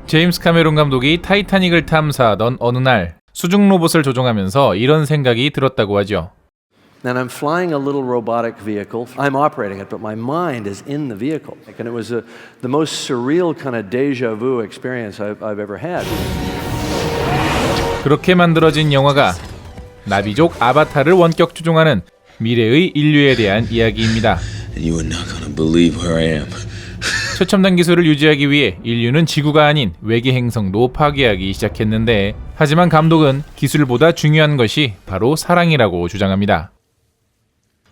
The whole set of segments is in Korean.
제임스 카메론 감독이 타이타닉을 탐사하던 어느 날 수중 로봇을 조종하면서 이런 생각이 들었다고 하죠. And I'm flying a little robotic vehicle. I'm operating it, but my mind is in the vehicle. And it was the most surreal kind of déjà vu experience I've ever had. 그렇게 만들어진 영화가 나비족 아바타를 원격 조종하는 미래의 인류에 대한 이야기입니다. And you are not gonna believe where I am. 최첨단 기술을 유지하기 위해 인류는 지구가 아닌 외계 행성도 파괴하기 시작했는데, 하지만 감독은 기술보다 중요한 것이 바로 사랑이라고 주장합니다.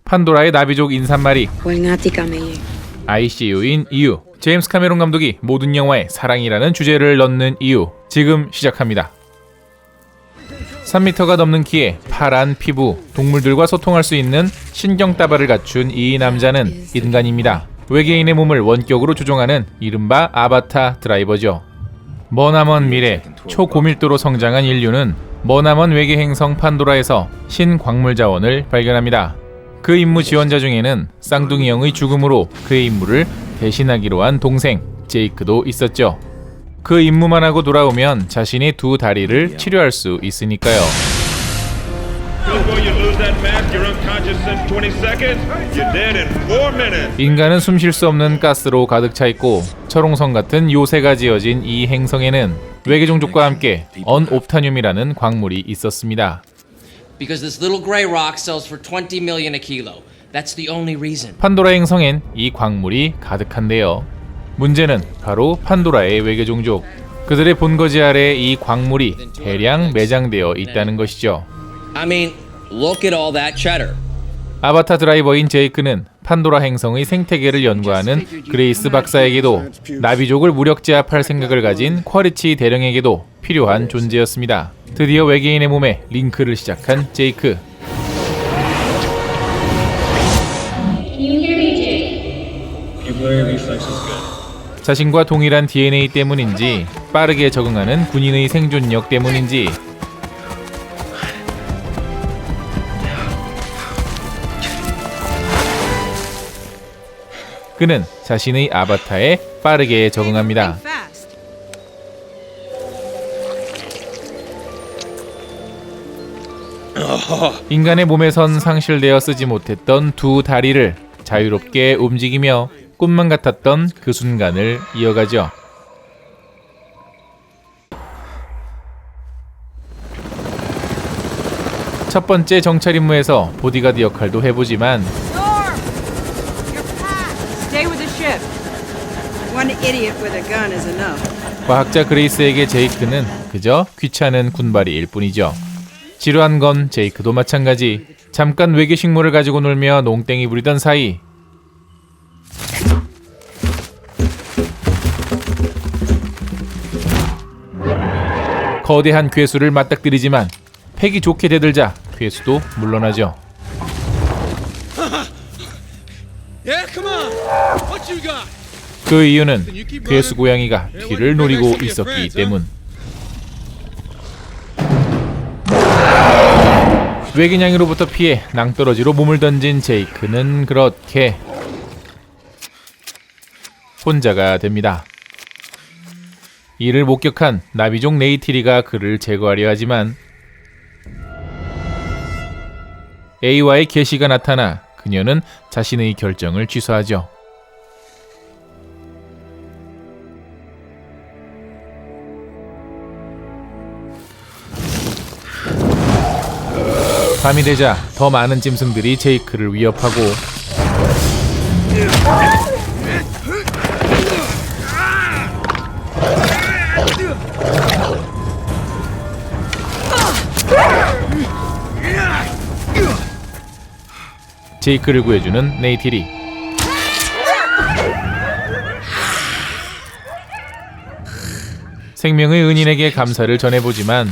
판도라의 나비족 인사말이 ICU인 이유, 제임스 카메론 감독이 모든 영화에 사랑이라는 주제를 넣는 이유, 지금 시작합니다. 3m가 넘는 키에 파란 피부, 동물들과 소통할 수 있는 신경따발을 갖춘 이 남자는 인간입니다. 외계인의 몸을 원격으로 조종하는 이른바 아바타 드라이버죠. 머나먼 미래, 초고밀도로 성장한 인류는 머나먼 외계 행성 판도라에서 신광물 자원을 발견합니다. 그 임무 지원자 중에는 쌍둥이 형의 죽음으로 그의 임무를 대신하기로 한 동생 제이크도 있었죠. 그 임무만 하고 돌아오면 자신의 두 다리를 치료할 수 있으니까요. 인간은 숨 쉴 수 없는 가스로 가득 차 있고 철옹성 같은 요새가 지어진 이 행성에는 외계 종족과 함께 언옵타늄이라는 광물이 있었습니다. Because this little gray rock sells for 20 million a kilo. That's the only reason. 판도라 행성엔 이 광물이 가득한데요. 문제는 바로 판도라의 외계 종족, 그들의 본거지 아래에 이 광물이 대량 매장되어 있다는 것이죠. I mean, look at all that cheddar. 아바타 드라이버인 제이크는 판도라 행성의 생태계를 연구하는 그레이스 박사에게도 나비족을 무력 제압할 생각을 가진 쿼리치 대령에게도 필요한 존재였습니다. 드디어 외계인의 몸에 링크를 시작한 제이크. 자신과 동일한 DNA 때문인지, 빠르게 적응하는 군인의 생존력 때문인지, 그는 자신의 아바타에 빠르게 적응합니다. 인간의 몸에선 상실되어 쓰지 못했던 두 다리를 자유롭게 움직이며 꿈만 같았던 그 순간을 이어가죠. 첫 번째 정찰 임무에서 보디가드 역할도 해보지만 과학자 그레이스에게 제이크는 그저 귀찮은 군발이일 뿐이죠. 지루한 건 제이크도 마찬가지. 잠깐 외계 식물을 가지고 놀며 농땡이 부리던 사이 거대한 괴수를 맞닥뜨리지만 패기 좋게 대들자 괴수도 물러나죠. 그 이유는 괴수 고양이가 뒤를 노리고 있었기 때문. 외계냥이로부터 피해 낭떠러지로 몸을 던진 제이크는 그렇게 혼자가 됩니다. 이를 목격한 나비족 네이티리가 그를 제거하려 하지만 A와의 계시가 나타나 그녀는 자신의 결정을 취소하죠. 밤이 되자 더 많은 짐승들이 제이크를 위협하고 제이크를 구해주는 네이티리. 생명의 은인에게 감사를 전해보지만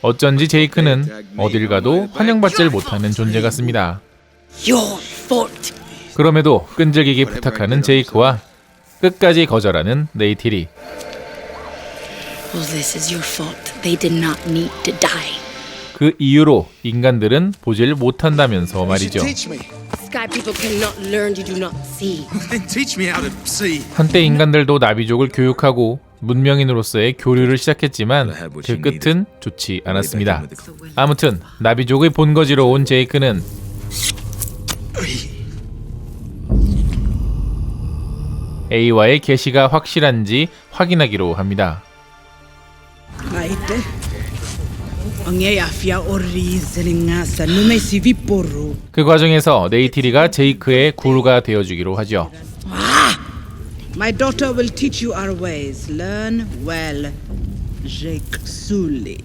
어쩐지 제이크는 어딜 가도 환영받질 못하는 존재 같습니다. 그럼에도 끈질기게 부탁하는 제이크와 끝까지 거절하는 네이티리. 그 이유로 인간들은 보질 못한다면서 말이죠. Sky people cannot learn you do not see. Then teach me how to see. 한때 인간들도 나비족을 교육하고 문명인으로서의 교류를 시작했지만 그 끝은 좋지 않았습니다. 아무튼 나비족의 본거지로 온 제이크는 A와의 계시가 확실한지 확인하기로 합니다. 그 과정에서 네이티리가 제이크의 구루가 되어주기로 하죠. My daughter will teach you our ways. Learn well, Jake Sully.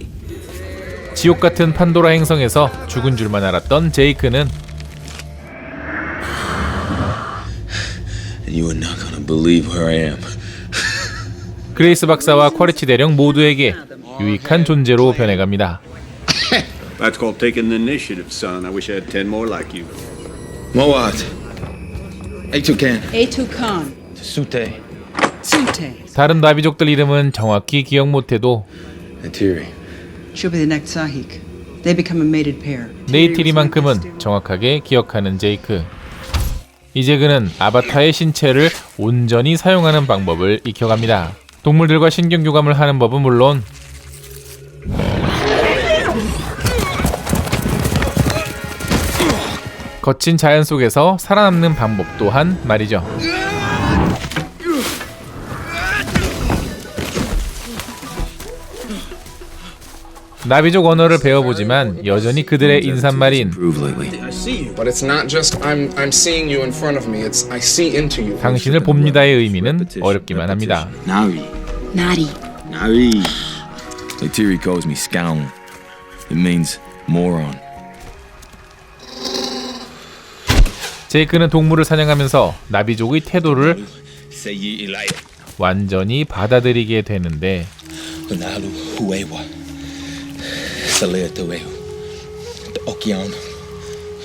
지옥 같은 판도라 행성에서 죽은 줄만 알았던 제이크는 And you are not gonna believe where I am. 그레이스 박사와 쿼리치 대령 모두에게 유익한 존재로 변해갑니다. That's called taking the initiative, son. I wish I had 10 more like you. Moat. A2can. A2 Khan. Sute. Sute. 다른 나비족들 이름은 정확히 기억 못해도 Atiri. She'll be the next Sahik. They become a mated pair. 네이티리만큼은 정확하게 기억하는 제이크. 이제 그는 아바타의 신체를 온전히 사용하는 방법을 익혀갑니다. 동물들과 신경교감을 하는 법은 물론 거친 자연 속에서 살아남는 방법 또한 말이죠. 나비족 언어를 배워보지만 여전히 그들의 인사말인 Prove lately. But it's not just I'm seeing you in front of me. It's I see into you. 당신을 봅니다의 의미는 어렵기만 합니다. Nari. Nari. Nari. Atiri calls me scoundrel. It means moron. 제이크는 동물을 사냥하면서 나비족의 태도를 Say ye Eli. 완전히 받아들이게 되는데 Nalu huewa. Salea teweu. Okian.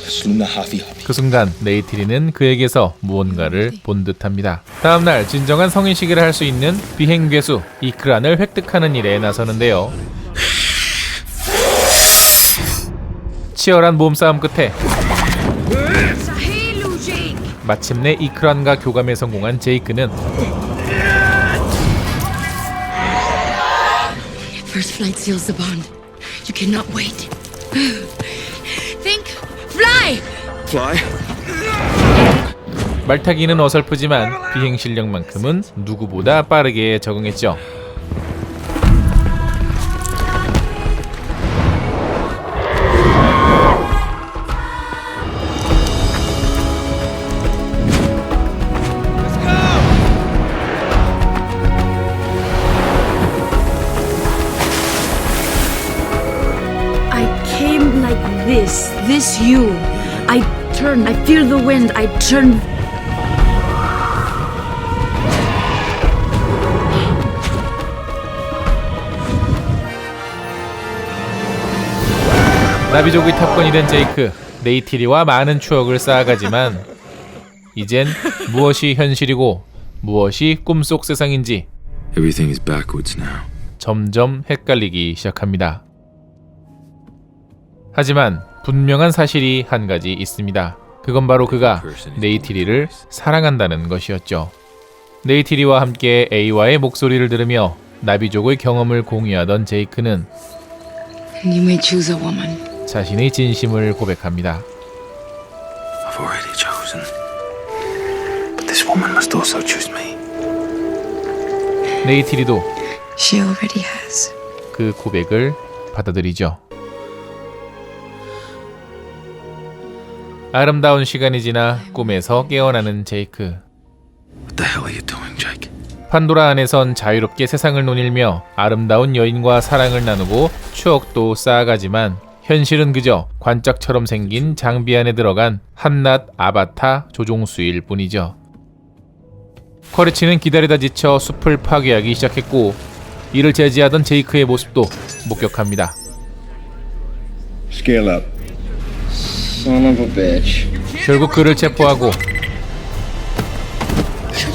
Sluna hafi. 그 순간 네이티리는 그에게서 무언가를 본 듯합니다. 다음날 진정한 성인식을 할 수 있는 비행괴수 이크란을 획득하는 일에 나서는데요. 치열한 몸싸움 끝에 마침내 이크란과 교감에 성공한 제이크는 First flight seals the bond. You cannot wait. Think, fly. Fly. 말타기는 어설프지만 비행 실력만큼은 누구보다 빠르게 적응했죠. This you. I turn, I feel the wind, I turn. 나비족의 탑건이 된 제이크, 네이티리와 많은 추억을 쌓아가지만 이젠 무엇이 현실이고 무엇이 꿈속 세상인지 Everything is backwards now. 점점 헷갈리기 시작합니다. 하지만 분명한 사실이 한 가지 있습니다. 그건 바로 그가 네이티리를 사랑한다는 것이었죠. 네이티리와 함께 A와의 목소리를 들으며 나비족의 경험을 공유하던 제이크는 And you may choose a woman. 자신의 진심을 고백합니다. I've already chosen. But this woman must also choose me. 네이티리도 She already has. 그 고백을 받아들이죠. 아름다운 시간이 지나 꿈에서 깨어나는 제이크. What the hell are you doing, Jake? 판도라 안에선 자유롭게 세상을 논일며 아름다운 여인과 사랑을 나누고 추억도 쌓아가지만 현실은 그저 관짝처럼 생긴 장비 안에 들어간 한낱 아바타 조종수일 뿐이죠. 쿼리치는 기다리다 지쳐 숲을 파괴하기 시작했고 이를 제지하던 제이크의 모습도 목격합니다. Scale up. Son of a bitch. 결국 그를 체포하고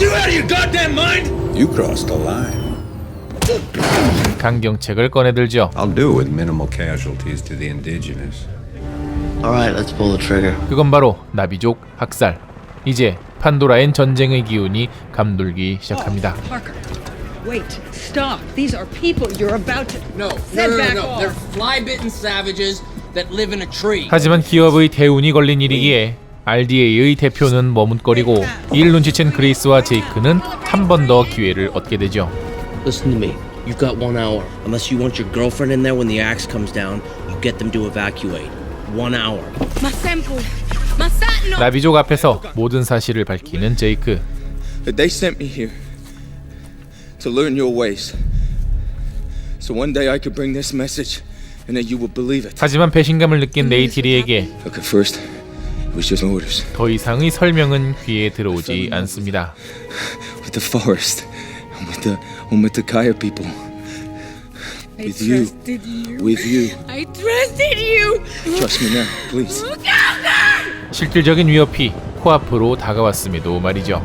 You out of your goddamn mind? You crossed the line. 강경책을 꺼내들죠. I'll do with minimal casualties to the indigenous. Alright, let's pull the trigger. 그건 바로 나비족 학살. 이제 판도라엔 전쟁의 기운이 감돌기 시작합니다. Parker, wait, stop. These are people you're about to. No, Set back off. They're fly-bitten savages that live in a tree. 하지만 기업의 대운이 걸린 일이기에 RDA의 대표는 머뭇거리고 이를 눈치챈 그레이스와 제이크는 한 번 더 기회를 얻게 되죠. Listen to me. You've got 1 hour. Unless you want your girlfriend in there when the axe comes down, you get them to evacuate. 1 hour. My sample. My sentinel. 나비족 앞에서 모든 사실을 밝히는 제이크. They sent me here to learn your ways. So one day I could bring this message and then you will believe it. 하지만 배신감을 느낀 네이티리에게 Okay, first, it was just orders. 더 이상의 설명은 귀에 들어오지 않습니다. With the forest, and with the Kaya people. With you. With you. I trusted you. Trust me now, please. 실질적인 위협이 코앞으로 다가왔음에도 말이죠.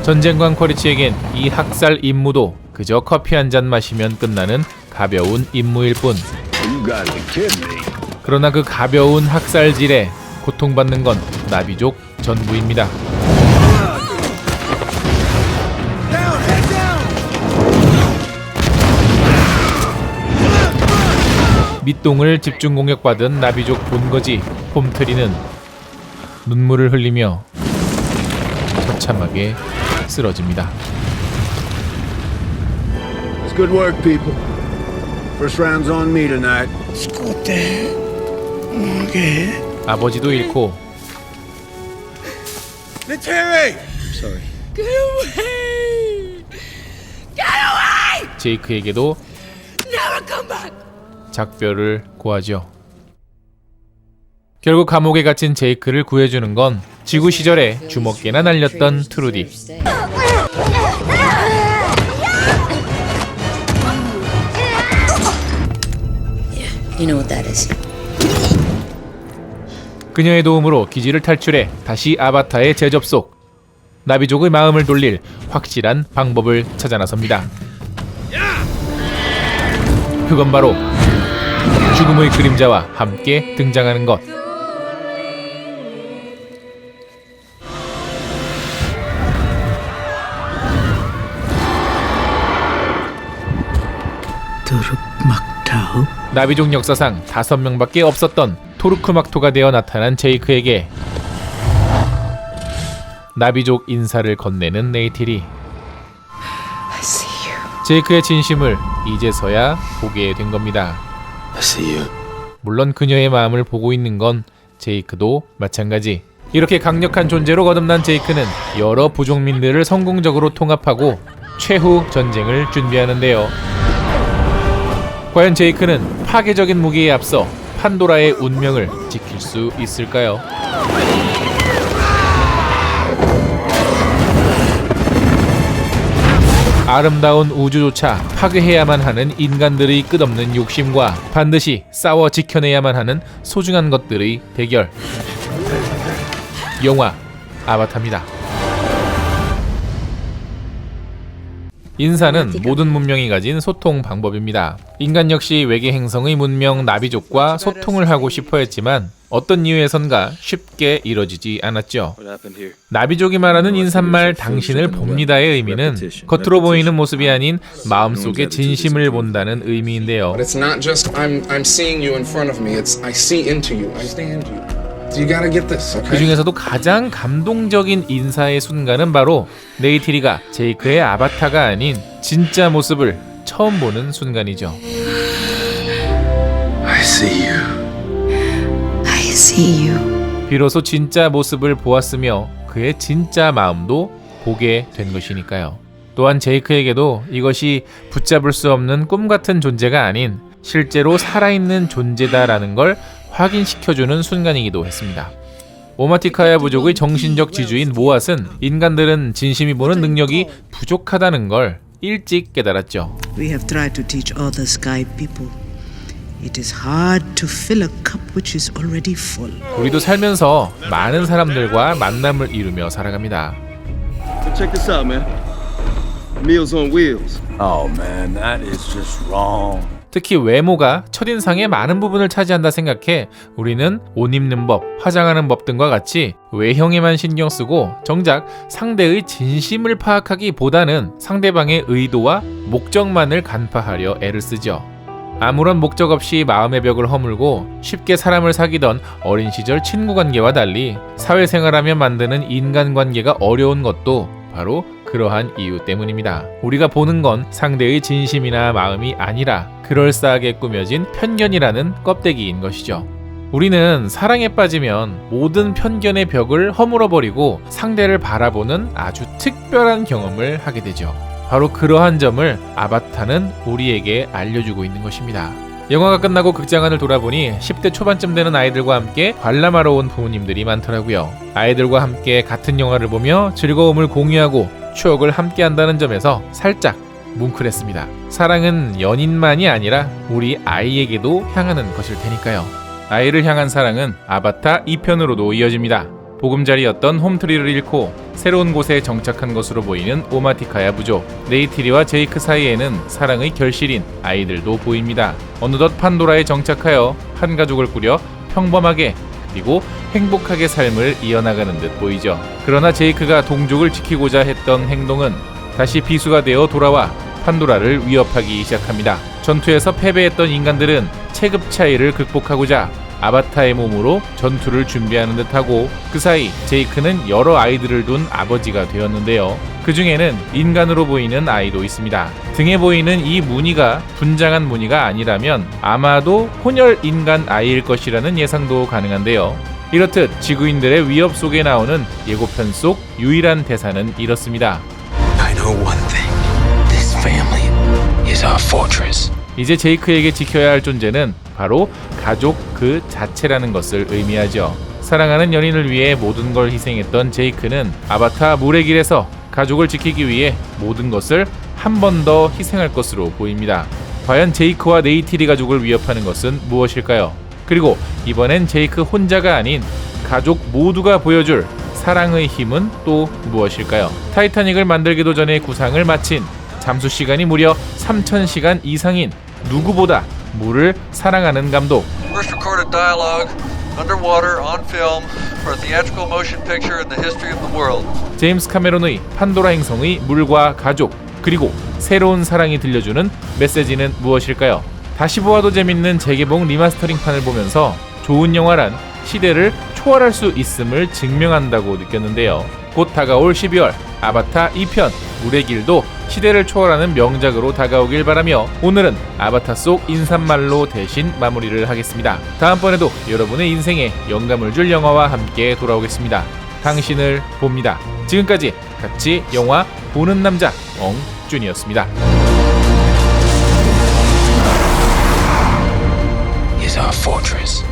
전쟁관 쿼리치에겐 이 학살 임무도 그저 커피 한 잔 마시면 끝나는 가벼운 임무일 뿐. 그러나 그 가벼운 학살질에 고통받는 건 나비족 전부입니다. 밑동을 집중 공격받은 나비족 본거지 폼트리는 눈물을 흘리며 처참하게 쓰러집니다. It's good work, people. First round's on me tonight. 아버지도 잃고 Let's Sorry. Get away. Get away. 제이크에게도 Never come back. 작별을 고하죠. 결국 감옥에 갇힌 제이크를 구해주는 건 지구 시절에 주먹개나 날렸던 트루디. You know what that is. 그녀의 도움으로 기지를 탈출해 다시 아바타에 재접속. 나비족의 마음을 돌릴 확실한 방법을 찾아 나섭니다. 그건 바로 죽음의 그림자와 함께 등장하는 것. 나비족 역사상 5명밖에 없었던 토르크막토가 되어 나타난 제이크에게 나비족 인사를 건네는 네이티리. 제이크의 진심을 이제서야 보게 된 겁니다. 물론 그녀의 마음을 보고 있는 건 제이크도 마찬가지. 이렇게 강력한 존재로 거듭난 제이크는 여러 부족민들을 성공적으로 통합하고 최후 전쟁을 준비하는데요. 과연 제이크는 파괴적인 무기에 앞서 판도라의 운명을 지킬 수 있을까요? 아름다운 우주조차 파괴해야만 하는 인간들의 끝없는 욕심과 반드시 싸워 지켜내야만 하는 소중한 것들의 대결. 영화 아바타입니다. 인사는 모든 문명이 가진 소통 방법입니다. 인간 역시 외계 행성의 문명 나비족과 소통을 하고 싶어 했지만 어떤 이유에선가 쉽게 이뤄지지 않았죠. 나비족이 말하는 인사말 당신을 봅니다의 의미는 겉으로 보이는 모습이 아닌 마음속의 진심을 본다는 의미인데요. But it's not just I'm seeing you in front of me. It's I see into you. I stand you. You gotta get this, okay? 그 중에서도 가장 감동적인 인사의 순간은 바로 네이티리가 제이크의 아바타가 아닌 진짜 모습을 처음 보는 순간이죠. I see you. I see you. 비로소 진짜 모습을 보았으며 그의 진짜 마음도 보게 된 것이니까요. 또한 제이크에게도 이것이 붙잡을 수 없는 꿈 같은 존재가 아닌 실제로 살아있는 존재다라는 걸 확인시켜주는 순간이기도 했습니다. 오마티카야 부족의 정신적 지주인 모앗은 인간들은 진심이 보는 능력이 부족하다는 걸 일찍 깨달았죠. We have tried to teach other sky people. It is hard to fill a cup which is already full. 우리도 살면서 많은 사람들과 만남을 이루며 살아갑니다. Check this out, man. Meals on wheels. Oh man, that is just wrong. 특히 외모가 첫인상의 많은 부분을 차지한다 생각해 우리는 옷 입는 법, 화장하는 법 등과 같이 외형에만 신경 쓰고 정작 상대의 진심을 파악하기보다는 상대방의 의도와 목적만을 간파하려 애를 쓰죠. 아무런 목적 없이 마음의 벽을 허물고 쉽게 사람을 사귀던 어린 시절 친구 관계와 달리 사회생활하며 만드는 인간관계가 어려운 것도 바로 그러한 이유 때문입니다. 우리가 보는 건 상대의 진심이나 마음이 아니라 그럴싸하게 꾸며진 편견이라는 껍데기인 것이죠. 우리는 사랑에 빠지면 모든 편견의 벽을 허물어버리고 상대를 바라보는 아주 특별한 경험을 하게 되죠. 바로 그러한 점을 아바타는 우리에게 알려주고 있는 것입니다. 영화가 끝나고 극장 안을 돌아보니 10대 초반쯤 되는 아이들과 함께 관람하러 온 부모님들이 많더라고요. 아이들과 함께 같은 영화를 보며 즐거움을 공유하고 추억을 함께 한다는 점에서 살짝 뭉클했습니다. 사랑은 연인만이 아니라 우리 아이에게도 향하는 것일 테니까요. 아이를 향한 사랑은 아바타 2편으로도 이어집니다. 보금자리였던 홈트리를 잃고 새로운 곳에 정착한 것으로 보이는 오마티카야 부족, 네이티리와 제이크 사이에는 사랑의 결실인 아이들도 보입니다. 어느덧 판도라에 정착하여 한 가족을 꾸려 평범하게 그리고 행복하게 삶을 이어나가는 듯 보이죠. 그러나 제이크가 동족을 지키고자 했던 행동은 다시 비수가 되어 돌아와 판도라를 위협하기 시작합니다. 전투에서 패배했던 인간들은 체급 차이를 극복하고자 아바타의 몸으로 전투를 준비하는 듯하고 그 사이 제이크는 여러 아이들을 둔 아버지가 되었는데요. 그 중에는 인간으로 보이는 아이도 있습니다. 등에 보이는 이 무늬가 분장한 무늬가 아니라면 아마도 혼혈 인간 아이일 것이라는 예상도 가능한데요. 이렇듯 지구인들의 위협 속에 나오는 예고편 속 유일한 대사는 이렇습니다. I know one thing. This family is our fortress. 이제 제이크에게 지켜야 할 존재는 바로 가족 그 자체라는 것을 의미하죠. 사랑하는 연인을 위해 모든 걸 희생했던 제이크는 아바타 물의 길에서 가족을 지키기 위해 모든 것을 한 번 더 희생할 것으로 보입니다. 과연 제이크와 네이티리 가족을 위협하는 것은 무엇일까요? 그리고 이번엔 제이크 혼자가 아닌 가족 모두가 보여줄 사랑의 힘은 또 무엇일까요? 타이타닉을 만들기도 전에 구상을 마친 잠수 시간이 무려 3,000시간 이상인 누구보다 물을 사랑하는 감독. First recorded dialogue underwater on film for a theatrical motion picture in the history of the world. 제임스 카메론의 판도라 행성의 물과 가족 그리고 새로운 사랑이 들려주는 메시지는 무엇일까요? 다시 보아도 재밌는 재개봉 리마스터링판을 보면서 좋은 영화란 시대를 초월할 수 있음을 증명한다고 느꼈는데요. 곧 다가올 12월 아바타 2편 물의 길도 시대를 초월하는 명작으로 다가오길 바라며 오늘은 아바타 속 인사말로 대신 마무리를 하겠습니다. 다음번에도 여러분의 인생에 영감을 줄 영화와 함께 돌아오겠습니다. 당신을 봅니다. 지금까지 같이 영화 보는 남자 엉준이었습니다. Is our fortress.